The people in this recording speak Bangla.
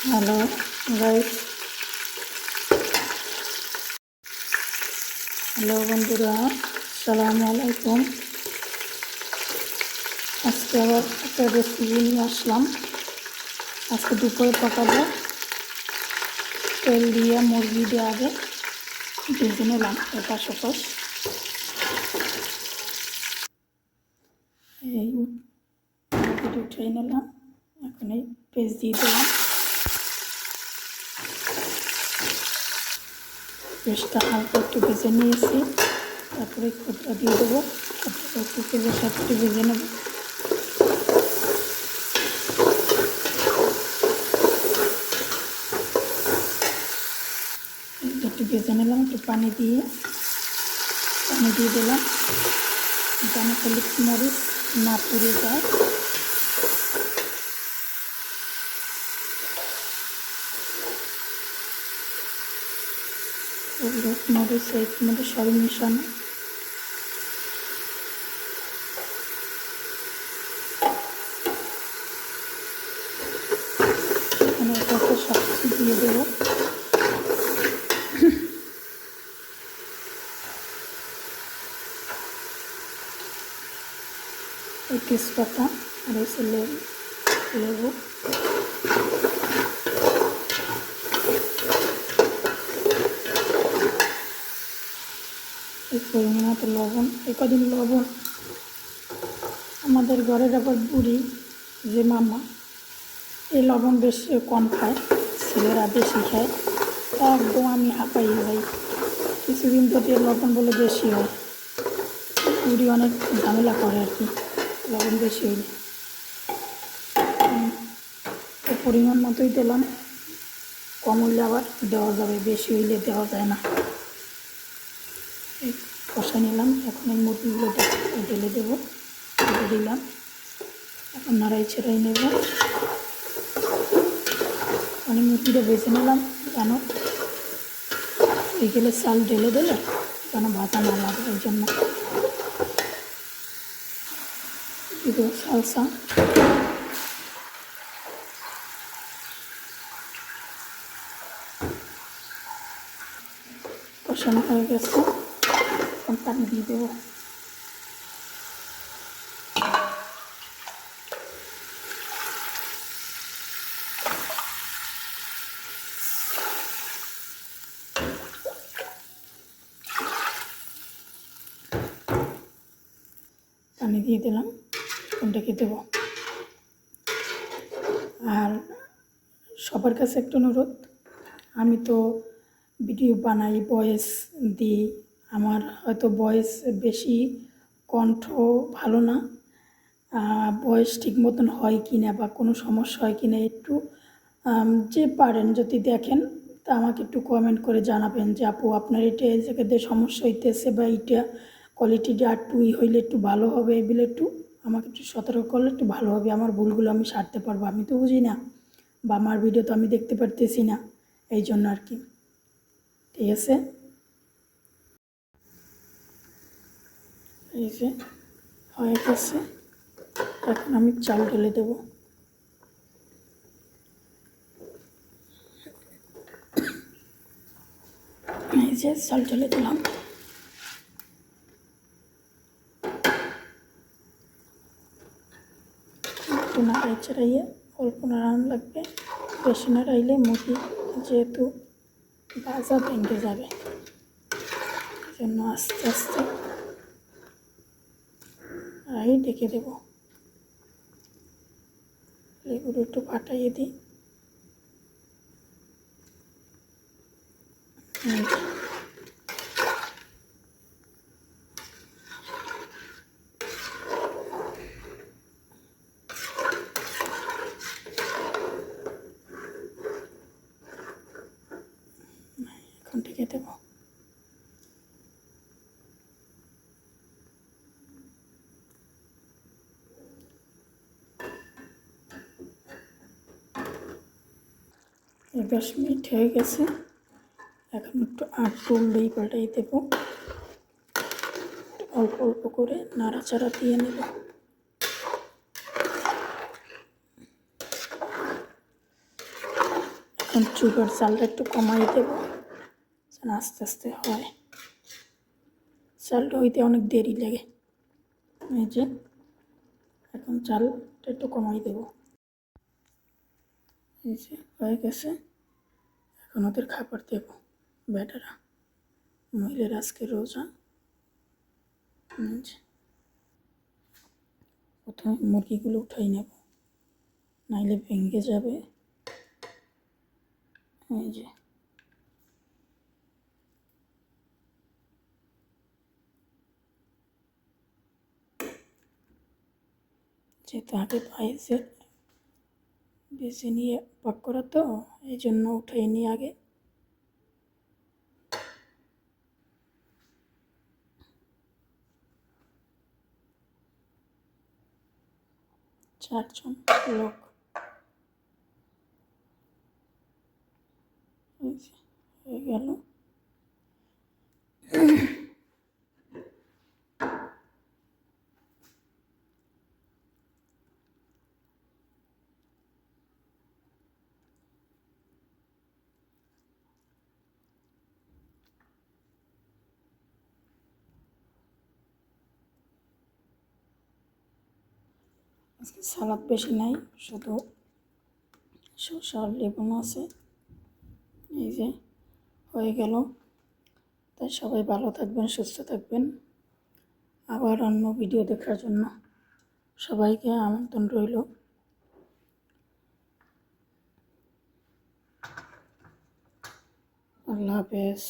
হ্যালো গাইস, হ্যালো বন্ধুরা, আসসালামু আলাইকুম। আজকে আবার একটা রেসিপি নিয়ে আসলাম। আজকে দুপুরে পাকাবো। তেল দিয়ে মুরগি দিয়ে আগে ভেজে নিলাম এপাশ ওপাশ। এই মুরগিটা উঠিয়ে নিলাম, এখন এই পেঁয়াজ দিয়ে দিলাম। পেঁয়াজটা হালকা একটু ভেজে নিয়েছি, তারপরে খুদটা দিয়ে দেবো। খুদটা একটু তেলের সাথে একটু ভেজে নেব। একটু ভেজে নিলাম, একটু পানি দিয়ে দিলাম যেন হলুদ মরিচ না পুড়ে যায়। হলুদ মরিচ এর মধ্যে সবই মিশানো। এখানে এটাকে সব কিছু দিয়ে দেবো। এই তেজপাতা আর এসে লেবু এই পরিমাণ মতো লবণ। এই কদিন লবণ আমাদের ঘরের আবার বুড়ি যে মামা, এই লবণ বেশি কম খায়, ছেলেরা বেশি খায়। একদম আমি হাঁপাই যাই কিছুদিন ধরে, লবণ বলে বেশি হয়। বুড়ি অনেক ঝামেলা করে আর কি, লবণ বেশি হইলে। তো পরিমাণ মতোই দিলাম, কম হইলে আবার দেওয়া যাবে, বেশি হইলে দেওয়া যায় না। এই কষা নিলাম, এখন এই মুরগিগুলো ঢেলে দেবো। দিলাম, এখন নাড়াই ছেড়াই নেব। মানে মুরগিটা বেছে নিলাম কেন, এই গেলে চাল ঢেলে দিলে যেন ভাজা না লাগে, এই জন্য দিব সালসা। কষানো হয়ে গেছে, এখন পানি দিয়ে দেবো। পানি দিয়ে দিলাম, এখন ঢেকে দেবো। আর সবার কাছে একটা অনুরোধ, আমি তো ভিডিও বানাই, ভয়েস দিই, আমার হয়তো ভয়েস বেশি, কণ্ঠ ভালো না, ভয়েস ঠিক মতন হয় কি না বা কোনো সমস্যা হয় কি না, একটু যে পারেন যদি দেখেন তা আমাকে একটু কমেন্ট করে জানাবেন যে আপু আপনার এটা এই জায়গাতে সমস্যা হইতেছে বা এইটা কোয়ালিটিটা একটু হইলে একটু ভালো হবে, এগুলো একটু আমাকে একটু সতর্ক করলে একটু ভালো হবে। আমার ভুলগুলো আমি সারতে পারবো, আমি তো বুঝি না বা আমার ভিডিও তো আমি দেখতে পারতেছি না, এই জন্য আর কি। ঠিক আছে, এই যে হয়ে গেছে, এখন আমি চাল ঢেলে দেবো। এই যে চাল ঢেলে দিলাম। একটু নাড়াই চাড়াইয়ে অল্প নাড়ানো লাগবে, বেশি নাড়াইলে মুরগি যেহেতু ভাজা ভেঙে যাবে, এই জন্য আস্তে আস্তে ঢেকে দেবো। লেবুটা একটু ফাটাইয়ে দিই। এখন ঢেকে দেবো। এই 10 মিনিট হয়ে গেছে, এখন একটু উল্টাই পাল্টাই দেবো, অল্প অল্প করে নাড়াচাড়া দিয়ে নেব। এখন চুলার চালটা একটু কমাই দেবো, যেন আস্তে আস্তে হয়। চালটা হইতে অনেক দেরি লাগে। এই যে এখন চালটা একটু কমাই দেবো। এই যে হয়ে গেছে। এখন ওদের খাবার দেবো। বেটারা মহিলার আজকে রোজা। প্রথমে মুরগিগুলো উঠাই নেব, নাইলে ভেঙে যাবে। এই যে যেহেতু আগে বেছে নিয়ে পাক করা, তো এই জন্য উঠাই নিয়ে আগে। চারজন লোক। এই যে হয়ে গেল। আজকে সালাদ বেশি নাই, শুধু শসা আর লেবু আছে। এই যে হয়ে গেল। তাই সবাই ভালো থাকবেন, সুস্থ থাকবেন। আবার অন্য ভিডিও দেখার জন্য সবাইকে আমন্ত্রণ রইল। আল্লাহ হাফেজ।